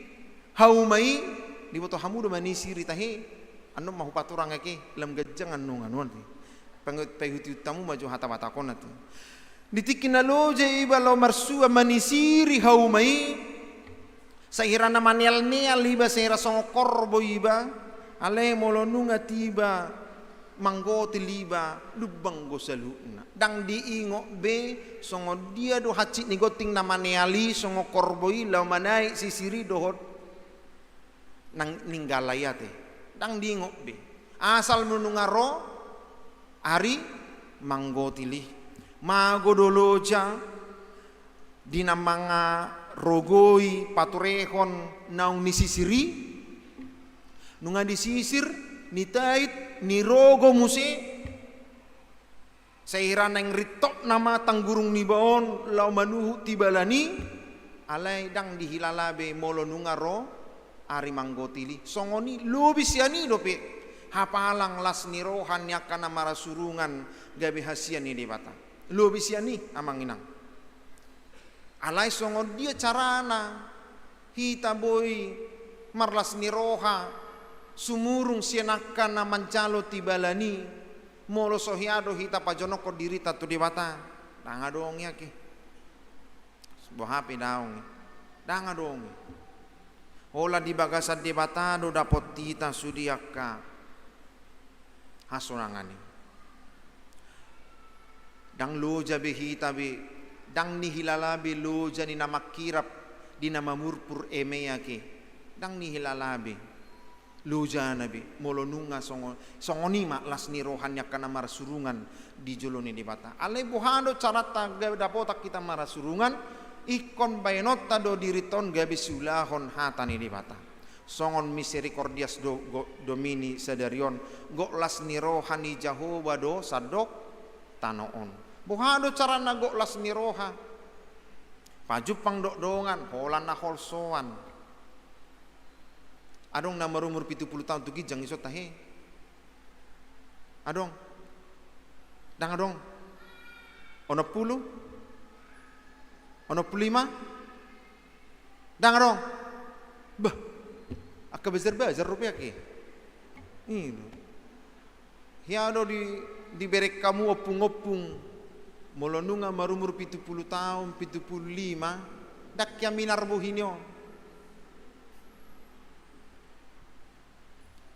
haumai di boto hamudo manisiri tahe anu mahu paturang ake lam gajang anu nganuan penguti utamu maju hata-hata konat ditikin na loja iba lo marsua manisiri haumai sairana manial-nial iba saira songo korbo iba ale molo nunga tiba manggote liba lubang go saluna dang diingo be songo dia do hacit ni goting na maniali songo korbo ila manai sisiri dohot nang ninggalayate dang diingo be asal menungaro ari manggotili magodoloja dinamanga rogoi paturehon naung nisisiri nunga disisir nitait nirogo muse saira nang ritok nama tanggurung nibaon lau manuhu tibalani alai dang dihilalabe molo nungaro ari manggotili songoni lobi siani dope hapalang las nirohan yakana marasurungan gabe hasian ni debata lobi siani amanginang alai songon dia carana hita boy marlas niroha sumurung sianakan na mancalo tibalani molo sohiado hita pajonoko diri tatu debata danga dong ya ki. Sebuah hapi daung, danga dong. Hola di bagasan di batado dapot tita sudiaka hasunangani. Dang loja behita be, dang nihilalabe loja ni nama kirap di nama murpur emeyake, dang nihilalabe loja nabi molonunga songoni las ni rohannya kana marasurungan di joloni di bata. Ale buhando carata dapotak kita marasurungan ikon bayanota do diriton gabi sulahon hatani di bata. Songon misericordias domini sadarion go las ni rohani Jehovah do sadok tanoon. Buhado cara nagok las ni roha. Pajupang dongan holan na holsoan. Adong na marumur 70 tahun tugi jang iso tahe. Adong. Dang adong. Ono 10. Ono 25. Dang adong. Bah. Aka bezer rupiah ki. Ini. Hiado di berek kamu opung-opung. Molonunga marumur 70 tahun, 75, dakya minar buhinyo.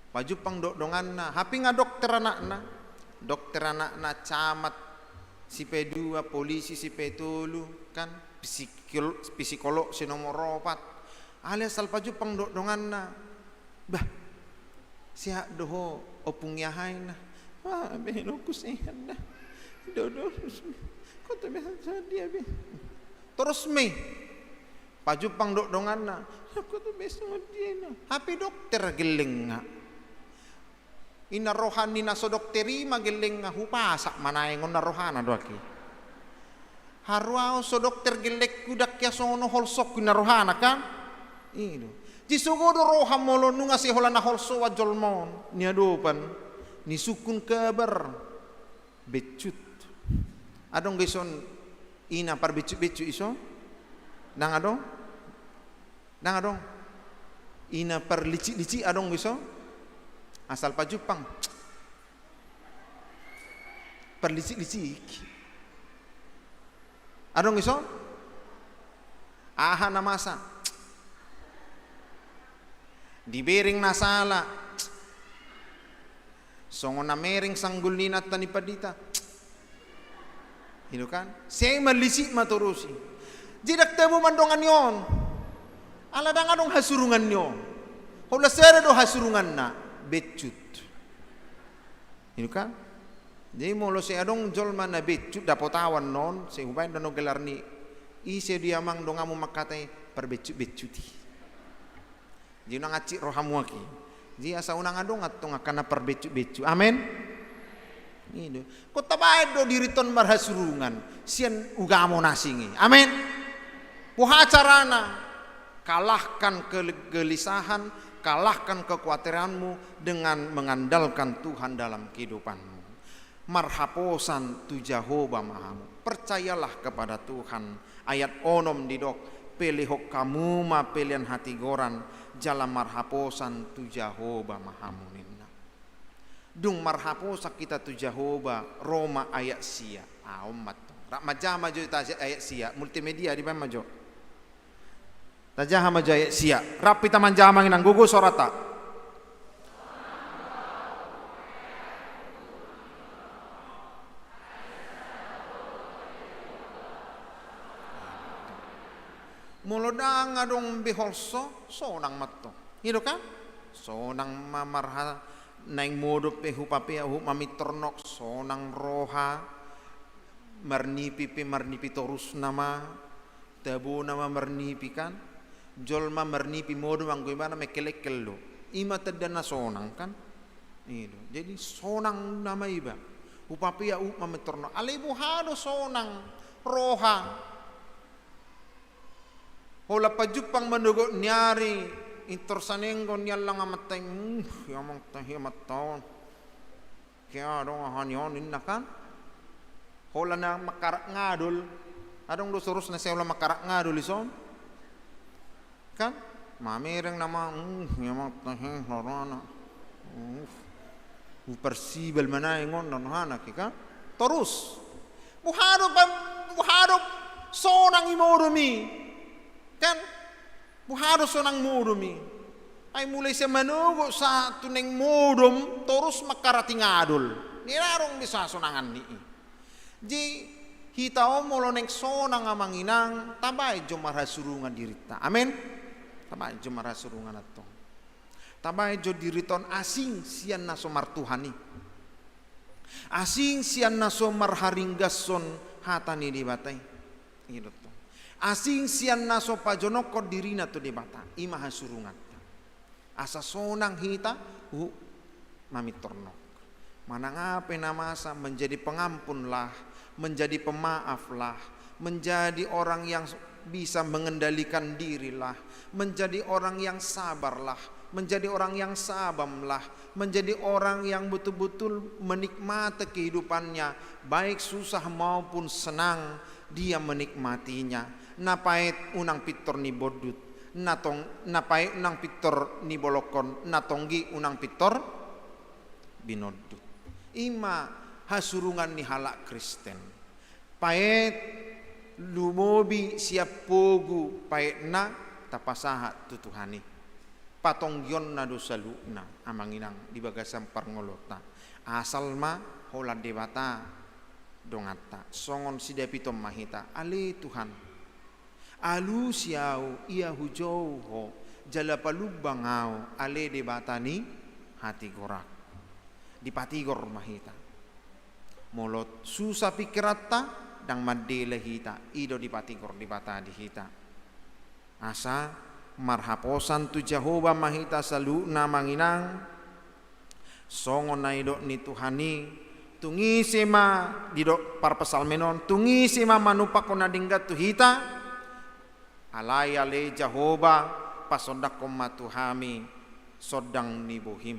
Pajupang dongan na, hapi nga dokter anak na camat si P2, polisi si P3, kan psikolog si nomor 4. Alias al pajupang dongan na, bah, siya doho opung yahay na, benokus iyan na. Dodo, kau tu biasa dia be. Terus me, pajupang dongan na, kau tu biasa dia na. Happy dokter geleng nga. Ina rohani na so dokteri mageleng nga hupasak manaingon na rohana doaki. Haruao so dokter gelek kudak ya sono holsok ina rohana kan? Ino. Jisugodo roha molo nunga si holana holso wa jolmon ni adopan ni sukun kabar becut. Adong gison ina par becu iso dang adong ina par lici adong iso asal pajupang par lici adong iso aha namasa dibering nasala songo na mering sanggul ninat tani padita. Itu kan? Saya malisi maturusi. Jidak temu mandongan yon. Aladang adong hasurungan yon. Hula sere do hasurungan na becut. Itu kan? Jadi molo se adong jolma na becut dapotawan non se hubain dono gelar ni ise dia mang dongamu makatai perbecut-becuti. Jadi nang acik rohamu aki. Jadi asa unang adong atong akana perbecut-becu. Amin. Ini kota bae do diriton marhasurungan sian ugamo nasingi. Amin. Puha carana kalahkan kegelisahan, kalahkan kekhawatiranmu dengan mengandalkan Tuhan dalam kehidupanmu. Marhaposan tu Jehovah mahamu. Percayalah kepada Tuhan. Ayat onom didok pelihok kamu ma pelian hati goran jalan marhaposan tu Jehovah mahamu. Dung marhaposa kita tu Jehovah Roma ayat sia. Umat. Rak majama jo ayat sia multimedia di mana jo. Tajah majo ayat sia. Rapi taman jamang nang gugu sorata. Mulodang adong biholso sonang matto. Hido kan? Sonang mamarha naing modo pe hupape mamiternok sonang roha marnipi torus nama tabu nama marnipi kan jolma marnipi modo manggo mana mekelek lo ima tadana sonang kan itu jadi sonang nama iba hupape mamiternok alebu hado sonang roha hola pajupang mandugo nyari intersanenggon nialang amateng yamang tahimaton kaya dong hanyon innakan hola na makarak ngadul adong do surus na seola makarak ngadul ison kan mamireng nama yamang tahing norana persibel manaingon norana kan terus buharo pa buhado sonang imorumi. Kan? Buhado sonang morumi. Ay mulai siya manugo sa tuneng modom terus makaratingadol. Nirarong bisa sonangan ni. Di hitao molo neng sonang amanginang tabay jo marasurungan dirita. Amen. Tabay jo marasurungan ato. Tabay jo diriton asing siyan na somartuhani. Asing siyan na somarharinggason hatani di batay. Ito to. Asing siyan na so pajonokod dirina to di bata. Imahasurungan. Asa sonang hita, mamitornok. Manangape na masa menjadi pengampunlah, menjadi pemaaflah, menjadi orang yang bisa mengendalikan dirilah, menjadi orang yang sabarlah, menjadi orang yang sabamlah, menjadi orang yang betul-betul menikmati kehidupannya, baik susah maupun senang, dia menikmatinya. Napait unang pitor ni bodut. Napai unang pitor ni bolokon, natonggi unang pitor binodut. Ima hasurungan ni halak Kristen. Paet lumobi siap pogu paet na tapasaha tutuhani. Patongyon na dosaluna amanginang di bagasan parngolota. Asal ma hola debata dongata. Songon si depitom mahita. Ali Tuhan. Alu siau ia hujau ho jala palubangau ale de batani hati gorak di patigor mahita molot susah pikirata dang madele hita ido di patigor di bata di hita asa marhaposan tu Jehovah mahita salu namanginang songon na ido ni Tuhani tungi sema dido parpesal menon tungi sema manupako na dinggat tu hita alay ale Jehovah pasondak komatuhami sodang ni bohim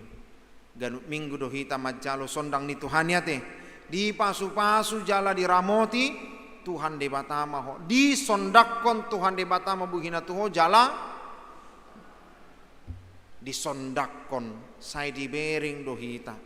ganut minggu do hita majalo sondang ni Tuhan ya teh di pasu-pasu jala di ramoti Tuhan de batama ho di sondakon Tuhan de batama buhina tuho jala di sondakon sai di bering do hita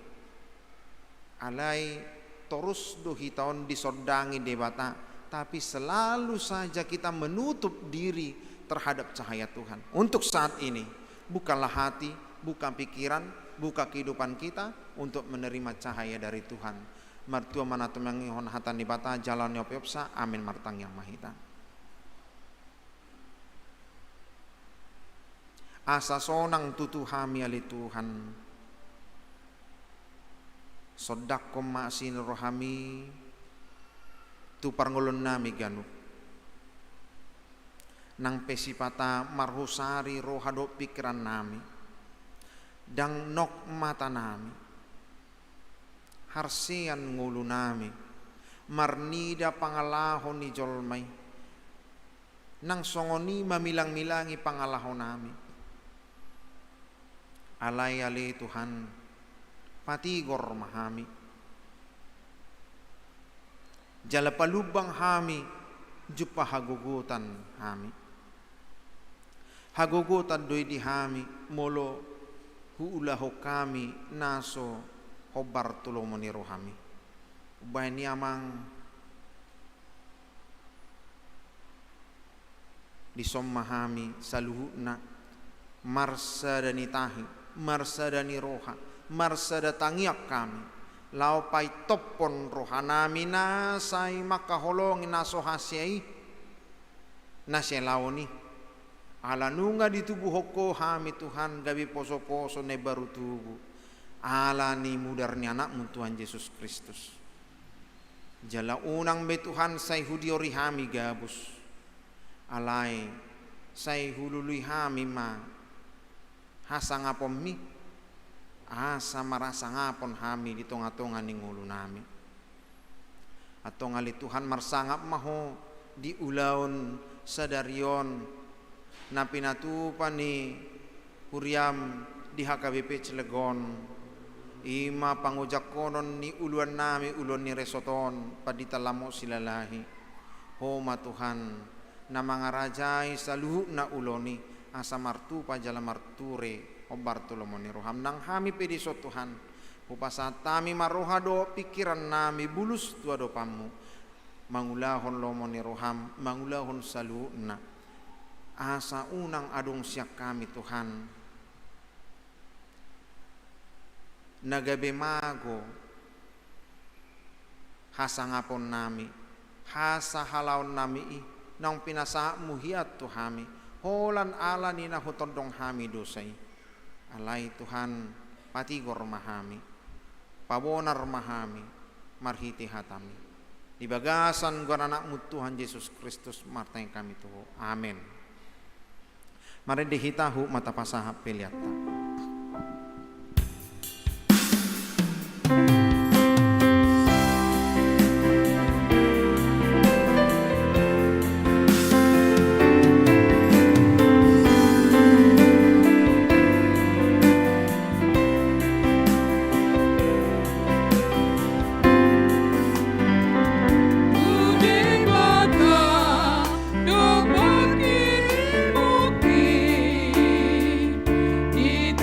alay terus do hitaon disodangi de bata. Tapi selalu saja kita menutup diri terhadap cahaya Tuhan. Untuk saat ini, bukalah hati, buka pikiran, buka kehidupan kita untuk menerima cahaya dari Tuhan. Martua manatum yang ihon hatan di bata jalan yopyopsa, amin martang yang mahita. Asa sonang tutuhami ali Tuhan. Sodak komasin rohami. Tu parngulun nami ganu nang pesipata marhusari rohado pikiran nami dang nok mata nami harsian ngulu nami marnida pangalahon ni jolmai nang songoni mamilang-milangi pangalahon nami alay ali Tuhan patigor mahami jala palubang hami jupa hagugutan hami hagugutan doy di hami molo huulaho kami naso hobar tulomo ni rohami ubay ni amang disomahami saluhuna marsada ni tahi marsada ni roha marsada tangiak kami lau pai topon rohanami na say makaholongin naso hasyai nasya laoni ala nunga di tubuh hoko hami Tuhan gabi poso-poso ne baru tubuh ala ni mudarnya anakmu Tuhan Yesus Kristus jala unang be Tuhan say hudiori hami gabus alai say hulului hami ma hasang apom mi asa marasa ngapon hami di tonga-tonga ning ulu nami atong ali Tuhan marsangap maho di ulaon sadarion na pinatupan ni Huriam di HKBP Cilegon ima pangujak konon ni uluan nami ulon ni resoton paditalamo silalahi homa Tuhan na mga rajay sa luhu na uloni asa martu pa jala marture o Bartolomeo ni roham nang hami pediso Tuhan upasatami maroha do pikiran nami bulus tua do pamu mangulahon lomo ni roham, mangulahon saluna. Asa unang adong siyak kami Tuhan. Nagabe mago, hasangapon nami, hasa halaon nami nang pinasa muhiat Tuhami, holan ala ni nahutondong hami dosay. Alay Tuhan, patigor mahami, pabonar mahami, marhiti hatami. Ibagasan gua anakmu Tuhan Yesus Kristus martay kami tuho. Amen. Mari dihitahu mata pasahap peliata. Di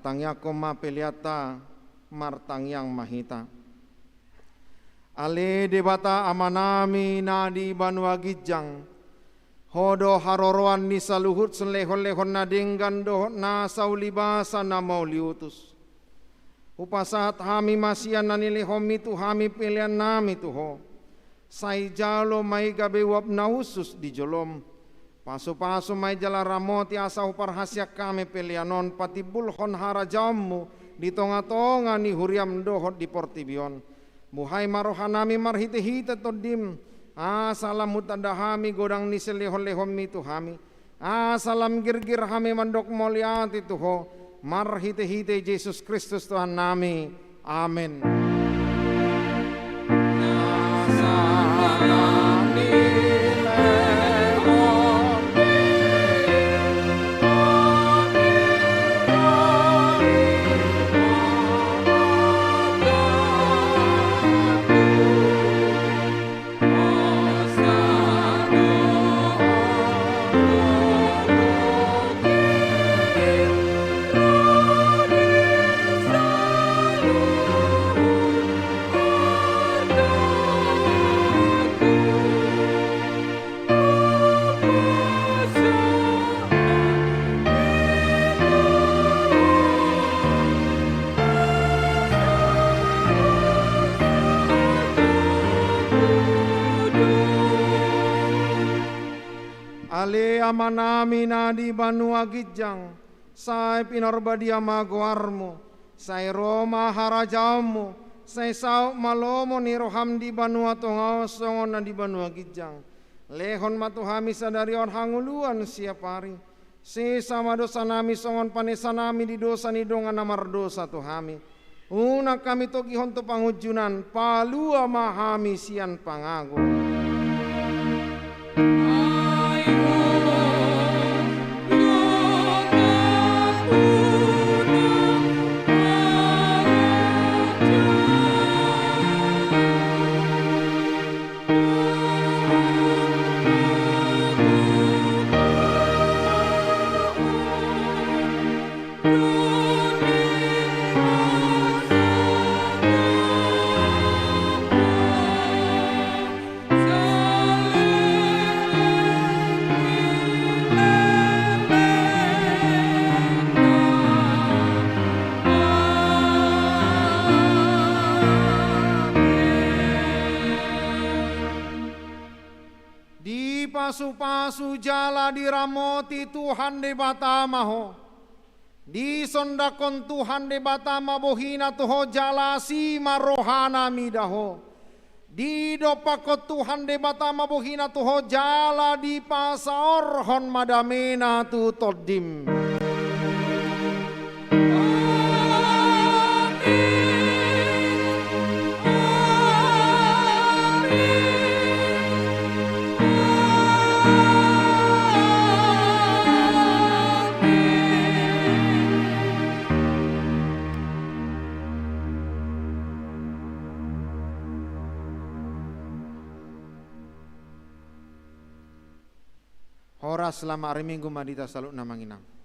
Batangya koma peliata martang yang mahita. Ale debata amanami nadi banua gijang. Hodo haroroan ni saluhut selehon-lehon nadinggan dohot na saulibasa na mauliutus. Upasat hami masian nanilihom itu hami pilihan nami tuho. Sai jalo mai gabe wap nausus di jolom. Pasu-pasu mai jala ramoti asa upar hasyak kami pilihanon patibul hon harajamu di tonga-tonga ni huriam dohot di portibion. Muhai marohanami marhite-hite todim. Salam mutandahami godang ni selehon-lehon itu hami. Salam gir-gir hami mandok moliati tuho. Marhite-hite Yesus Kristus Tuhan nami. Amin. Ale amanami nadi banua gijang, sai pinorbadia magoarmu, sai Roma harajamu, sai sauk malomo ni roham di banua tongau songon nadi banua gijang. Lehon matuhami sadarion hanguluan siapari, si sama dosa nami songon panesa nami di dosa ni dongan namar dosa tuhami. Una kami toki honto pangujunan, palua mahami sian pangago. Pasu-pasu jala diramoti Tuhan de batamaho. Di sondakon Tuhan de batama bohina tuho jala si marohana midaho. Di dopakot Tuhan de batama bohina tuho jala di pasaor hon madamena tu todim. Horas selama hari Minggu madita saluk namanginam.